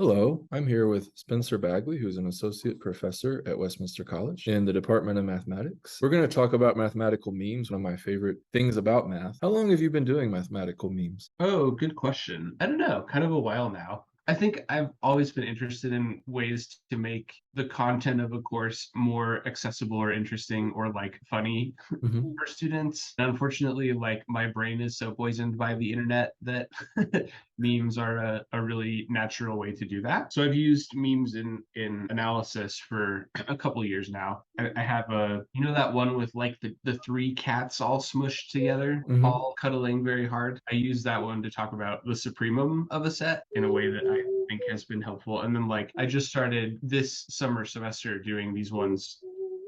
Hello, I'm here with Spencer Bagley, who's an associate professor at Westminster College in the Department of Mathematics. We're going to talk about mathematical memes, one of my favorite things about math. How long have you been doing mathematical memes? Oh, good question. I don't know, kind of a while now. I think I've always been interested in ways to make the content of a course more accessible or interesting or like funny Mhm. for students. And unfortunately, like my brain is so poisoned by the internet that memes are a really natural way to do that. So I've used memes in analysis for a couple years now. I have that one with like the three cats all smushed together, Mhm. all cuddling very hard. I use that one to talk about the supremum of a set in a way that I think has been helpful. And then like I just started this summer semester doing these ones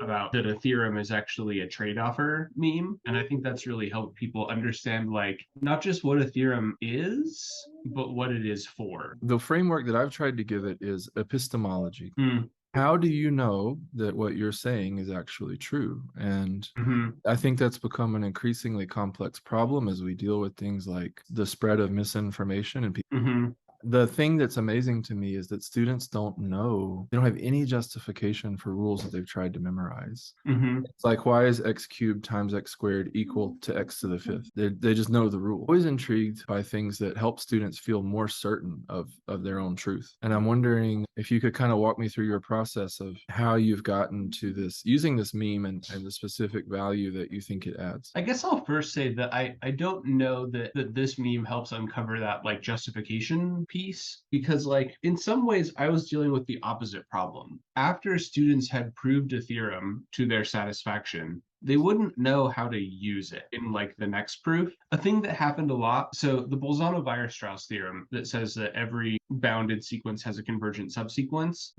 about that a theorem is actually a trade-offer meme. And I think that's really helped people understand like not just what a theorem is, but what it is for. The framework that I've tried to give it is epistemology. Mm, How do you know that what you're saying is actually true? And hmm I think that's become an increasingly complex problem as we deal with things like the spread of misinformation and hmm the thing that's amazing to me is that students don't know, they don't have any justification for rules that they've tried to memorize. hmm It's like, why is x cubed times x squared equal to x to the fifth? They just know the rule. Always intrigued by things that help students feel more certain of their own truth. And I'm wondering if you could kind of walk me through your process of how you've gotten to this, using this meme and the specific value that you think it adds. I guess I'll first say that I don't know that this meme helps uncover that like justification piece because like in some ways I was dealing with the opposite problem. After students had proved a theorem to their satisfaction, they wouldn't know how to use it in like the next proof. A thing that happened a lot. So the Bolzano-Weierstrass theorem that says that every bounded sequence has a convergent subsequence.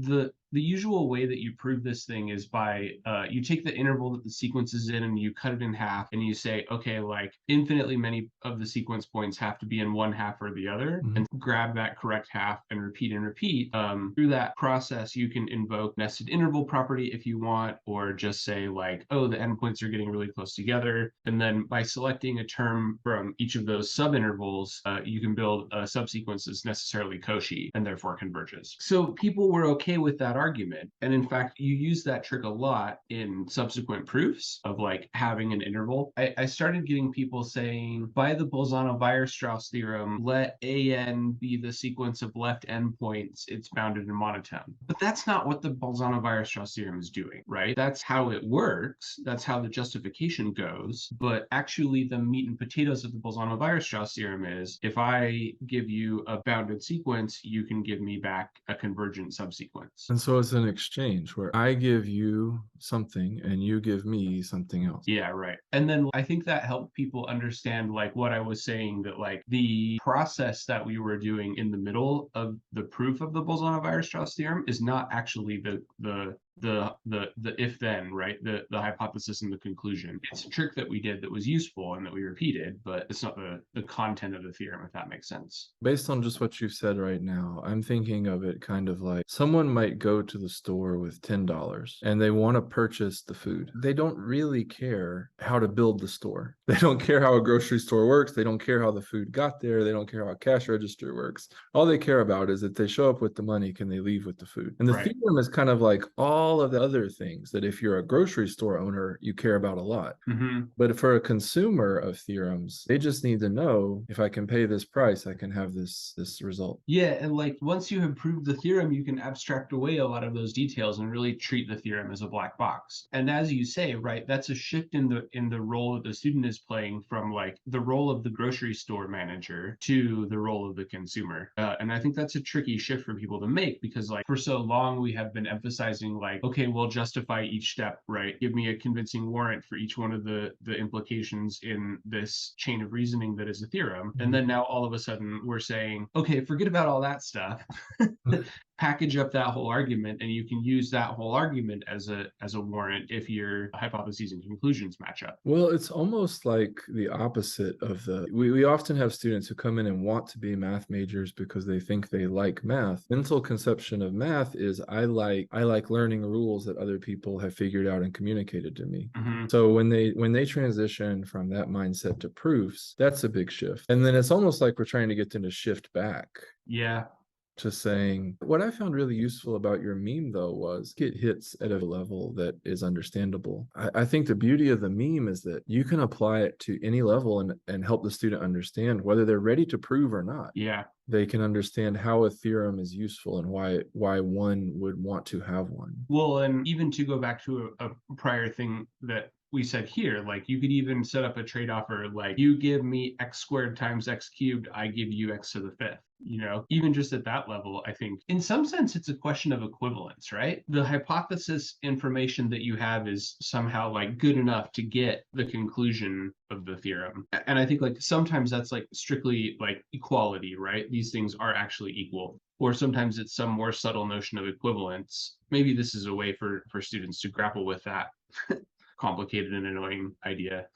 The usual way that you prove this thing is by you take the interval that the sequence is in and you cut it in half and you say, okay, like infinitely many of the sequence points have to be in one half or the other, Mhm. and grab that correct half and repeat and repeat. Through that process, you can invoke nested interval property if you want, or just say like, oh, the endpoints are getting really close together. And then by selecting a term from each of those subintervals, you can build a subsequence that's necessarily Cauchy and therefore converges. So people were okay with that argument. And in fact, you use that trick a lot in subsequent proofs of like having an interval. I started getting people saying, by the Bolzano-Weierstrass theorem, let an be the sequence of left endpoints, it's bounded in monotone. But that's not what the Bolzano-Weierstrass theorem is doing, right? That's how it works. That's how the justification goes. But actually, the meat and potatoes of the Bolzano-Weierstrass theorem is if I give you a bounded sequence, you can give me back a convergent subsequence. And so it's an exchange where I give you something and you give me something else. Yeah, right. And then I think that helped people understand like what I was saying that like the process that we were doing in the middle of the proof of the Bolzano-Weierstrass theorem is not actually the if then, right? The hypothesis and the conclusion. It's a trick that we did that was useful and that we repeated, but it's not the content of the theorem, if that makes sense. Based on just what you've said right now, I'm thinking of it kind of like someone might go to the store with $10 and they want to purchase the food. They don't really care how to build the store. They don't care how a grocery store works. They don't care how the food got there. They don't care how a cash register works. All they care about is that they show up with the money, can they leave with the food? And the Right. theorem is kind of like all of the other things that if you're a grocery store owner, you care about a lot. Mm-hmm. But for a consumer of theorems, they just need to know if I can pay this price, I can have this result. Yeah, and like once you have proved the theorem, you can abstract away a lot of those details and really treat the theorem as a black box. And as you say, right, that's a shift in the role that the student is playing from like the role of the grocery store manager to the role of the consumer. And I think that's a tricky shift for people to make because like for so long we have been emphasizing like, okay, we'll justify each step, right? Give me a convincing warrant for each one of the implications in this chain of reasoning that is a theorem. And then now all of a sudden we're saying, okay, forget about all that stuff. Package up that whole argument and you can use that whole argument as a warrant if your hypotheses and conclusions match up. Well, it's almost like the opposite of we often have students who come in and want to be math majors because they think they like math. Mental conception of math is I like learning rules that other people have figured out and communicated to me. Mm-hmm. So when they transition from that mindset to proofs, that's a big shift. And then it's almost like we're trying to get them to shift back. Yeah. Just saying, what I found really useful about your meme, though, was it hits at a level that is understandable. I think the beauty of the meme is that you can apply it to any level and help the student understand whether they're ready to prove or not. Yeah. They can understand how a theorem is useful and why one would want to have one. Well, and even to go back to a prior thing that we said here, like you could even set up a trade offer like you give me x squared times x cubed, I give you x to the fifth. Even just at that level, I think in some sense it's a question of equivalence, right? The hypothesis information that you have is somehow like good enough to get the conclusion of the theorem. And I think like sometimes that's like strictly like equality, right? These things are actually equal. Or sometimes it's some more subtle notion of equivalence. Maybe this is a way for students to grapple with that complicated and annoying idea.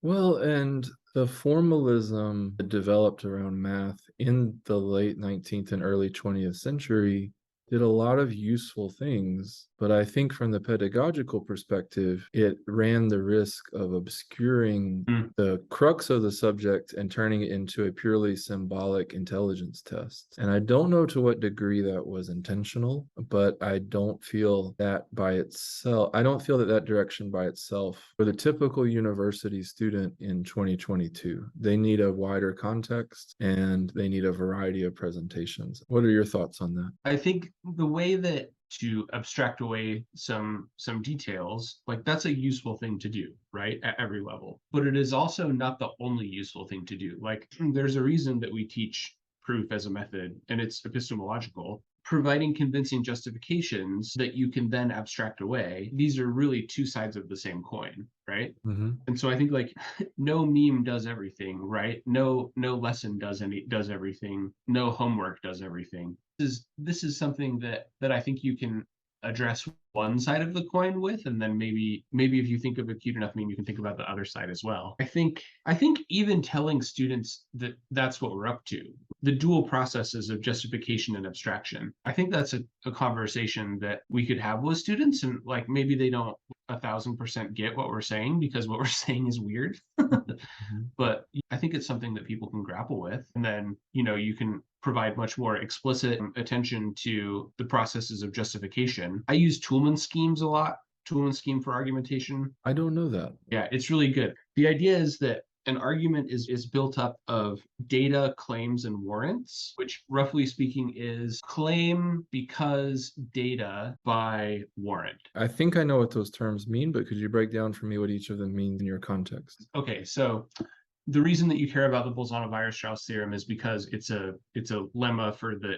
Well, and the formalism that developed around math in the late 19th and early 20th century did a lot of useful things, but I think from the pedagogical perspective, it ran the risk of obscuring the crux of the subject and turning it into a purely symbolic intelligence test. And I don't know to what degree that was intentional, but I don't feel that that direction by itself for the typical university student in 2022. They need a wider context and they need a variety of presentations. What are your thoughts on that? I think the way that to abstract away some details, like that's a useful thing to do, right? At every level. But it is also not the only useful thing to do. Like there's a reason that we teach proof as a method, and it's epistemological. Providing convincing justifications that you can then abstract away. These are really two sides of the same coin, right? Mm-hmm. And so I think like no meme does everything, right? No lesson does everything. No homework does everything. This is something that I think you can address one side of the coin with, and then maybe if you think of a cute enough meme, you can think about the other side as well. I think even telling students that that's what we're up to, the dual processes of justification and abstraction, I think that's a conversation that we could have with students, and like maybe they don't 1,000% get what we're saying because what we're saying is weird. Mm-hmm. But I think it's something that people can grapple with. And then, you can provide much more explicit attention to the processes of justification. I use Toulmin schemes a lot, Toulmin scheme for argumentation. I don't know that. Yeah, it's really good. The idea is that an argument is built up of data, claims, and warrants, which roughly speaking is claim because data by warrant. I think I know what those terms mean, but could you break down for me what each of them means in your context? Okay, so the reason that you care about the Bolzano-Weierstrass theorem is because it's a lemma for the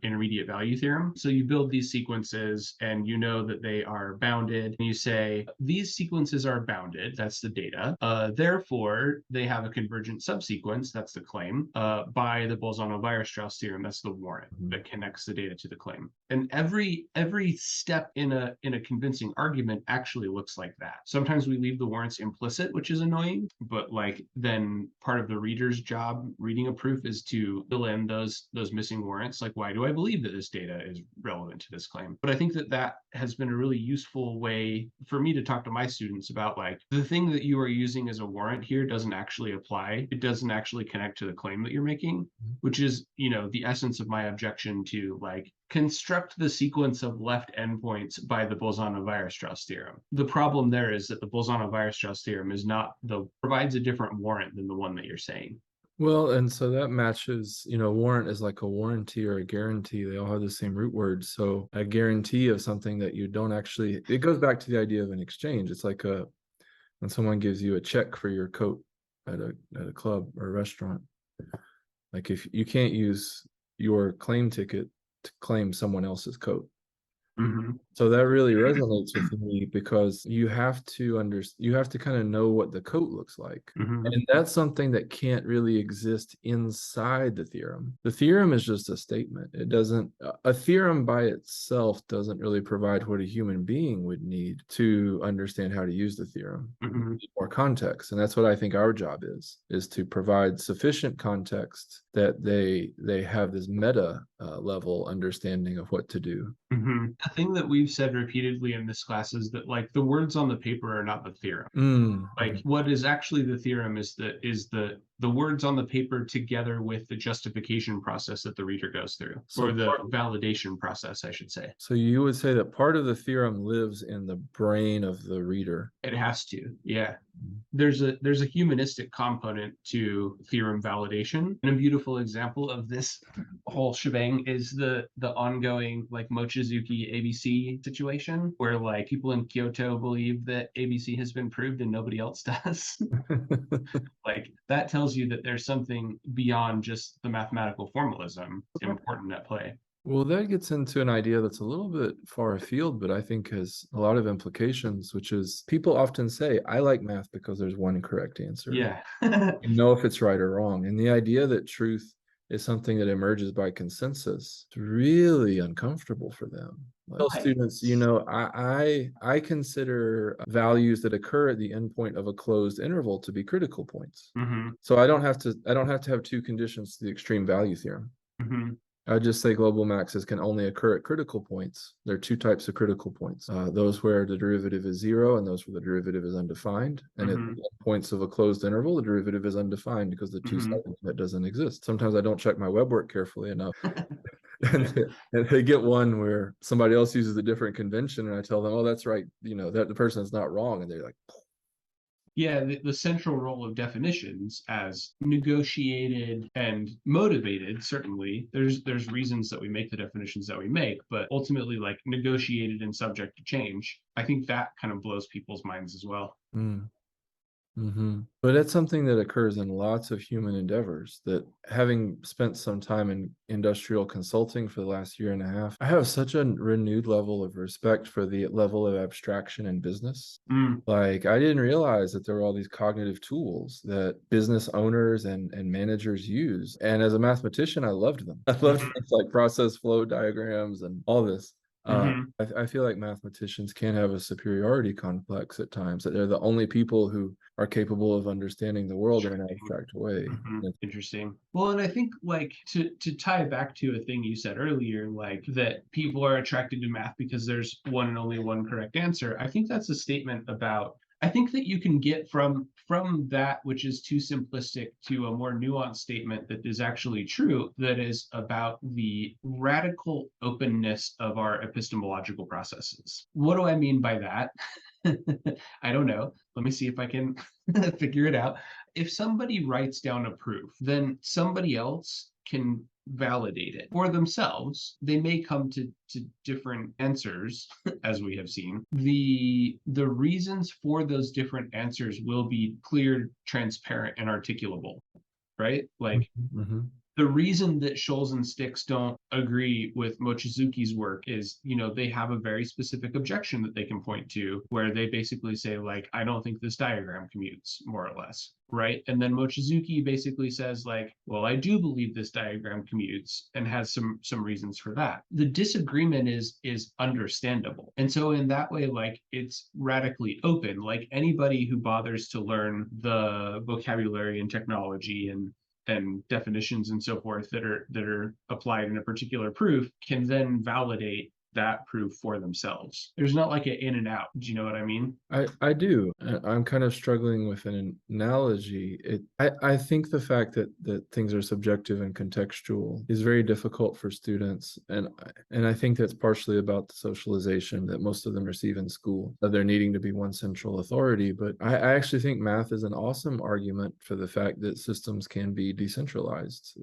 intermediate value theorem. So you build these sequences and you know that they are bounded. And you say, these sequences are bounded, that's the data. Therefore, they have a convergent subsequence, that's the claim, by the Bolzano-Weierstrass theorem, that's the warrant that connects the data to the claim. And every step in a convincing argument actually looks like that. Sometimes we leave the warrants implicit, which is annoying, but like then part of the reader's job reading a proof is to fill in those missing warrants. Like, why do I believe that this data is relevant to this claim? But I think that has been a really useful way for me to talk to my students about like the thing that you are using as a warrant here doesn't actually apply. It doesn't actually connect to the claim that you're making, which is, the essence of my objection to like construct the sequence of left endpoints by the Bolzano-Weierstrass theorem. The problem there is that the Bolzano-Weierstrass theorem provides a different warrant than the one that you're saying. Well, and so that matches, warrant is like a warranty or a guarantee. They all have the same root word. So a guarantee of something that you don't actually, it goes back to the idea of an exchange. It's like when someone gives you a check for your coat at a club or a restaurant. Like if you can't use your claim ticket to claim someone else's coat. Mm-hmm. So that really resonates with me because you have to kind of know what the coat looks like. Mm-hmm. And that's something that can't really exist inside the theorem. The theorem is just a statement. A theorem by itself doesn't really provide what a human being would need to understand how to use the theorem. Mm-hmm. More context. And that's what I think our job is to provide sufficient context that they have this meta level understanding of what to do. Mm-hmm. The thing that we've said repeatedly in this class is that like the words on the paper are not the theorem. Like what is actually the theorem is the the words on the paper together with the justification process that the reader goes through, So or the validation process, I should say. So you would say that part of the theorem lives in the brain of the reader. It has to, yeah. There's a humanistic component to theorem validation, and a beautiful example of this whole shebang is the ongoing like Mochizuki ABC situation, where like people in Kyoto believe that ABC has been proved and nobody else does. Like that tells you that there's something beyond just the mathematical formalism important at play. Well, that gets into an idea that's a little bit far afield, but I think has a lot of implications, which is people often say, I like math because there's one correct answer. Yeah. You know if it's right or wrong. And the idea that truth is something that emerges by consensus is really uncomfortable for them. Tell students, you know, I consider values that occur at the endpoint of a closed interval to be critical points. Mm-hmm. So I don't have to have two conditions to the extreme value theorem. Mm-hmm. I would just say global maxes can only occur at critical points. There are two types of critical points, those where the derivative is zero and those where the derivative is undefined. And at the points of a closed interval, the derivative is undefined because the two-sided that doesn't exist. Sometimes I don't check my web work carefully enough. and they get one where somebody else uses a different convention and I tell them, oh, that's right. You know, that the person is not wrong. And they're like, yeah, the central role of definitions as negotiated and motivated, certainly there's reasons that we make the definitions that we make, but ultimately like negotiated and subject to change. I think that kind of blows people's minds as well. But it's something that occurs in lots of human endeavors, that having spent some time in industrial consulting for the last year and a half, I have such a renewed level of respect for the level of abstraction in business. Like I didn't realize that there were all these cognitive tools that business owners and managers use. And as a mathematician, I loved them. I loved things like process flow diagrams and all this. I feel like mathematicians can have a superiority complex at times, that they're the only people who are capable of understanding the world in an abstract way. Interesting. Well, and I think like to tie back to a thing you said earlier, like that people are attracted to math because there's one and only one correct answer. I think that's a statement about, I think that you can get from that which is too simplistic to a more nuanced statement that is actually true, that is about the radical openness of our epistemological processes. What do I mean by that? I don't know. Let me see if I can figure it out. If somebody writes down a proof, then somebody else can validate it for themselves. They may come to different answers, as we have seen. The reasons for those different answers will be clear, transparent, and articulable, right? Like the reason that Scholes and Sticks don't agree with Mochizuki's work is, you know, they have a very specific objection that they can point to where they basically say, like, I don't think this diagram commutes, more or less, right? And then Mochizuki basically says, like, well, I do believe this diagram commutes and has some reasons for that. The disagreement is understandable. And so in that way, like, it's radically open. Like anybody who bothers to learn the vocabulary and technology and definitions and so forth that are applied in a particular proof can then validate that proof for themselves. There's not like an in and out. Do you know what I mean? I do. I'm kind of struggling with an analogy. I think the fact that things are subjective and contextual is very difficult for students, and I think that's partially about the socialization that most of them receive in school, of there needing to be one central authority. But I actually think math is an awesome argument for the fact that systems can be decentralized.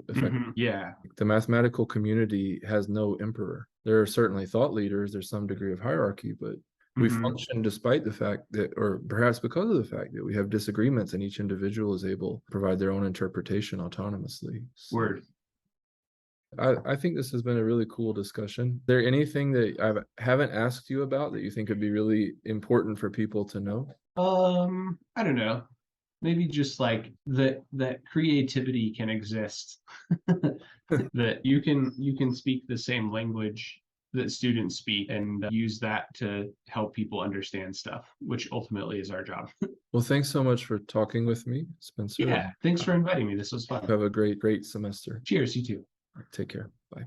Yeah. The mathematical community has no emperor. There are certainly thought leaders, there's some degree of hierarchy, but we function despite the fact that, or perhaps because of the fact that we have disagreements and each individual is able to provide their own interpretation autonomously. Word. I think this has been a really cool discussion. Is there anything that I haven't asked you about that you think would be really important for people to know? I don't know. Maybe just like that creativity can exist. That you can speak the same language that students speak and use that to help people understand stuff, which ultimately is our job. Well, thanks so much for talking with me, Spencer. Yeah, thanks for inviting me. This was fun. Have a great semester. Cheers, you too. Take care. Bye.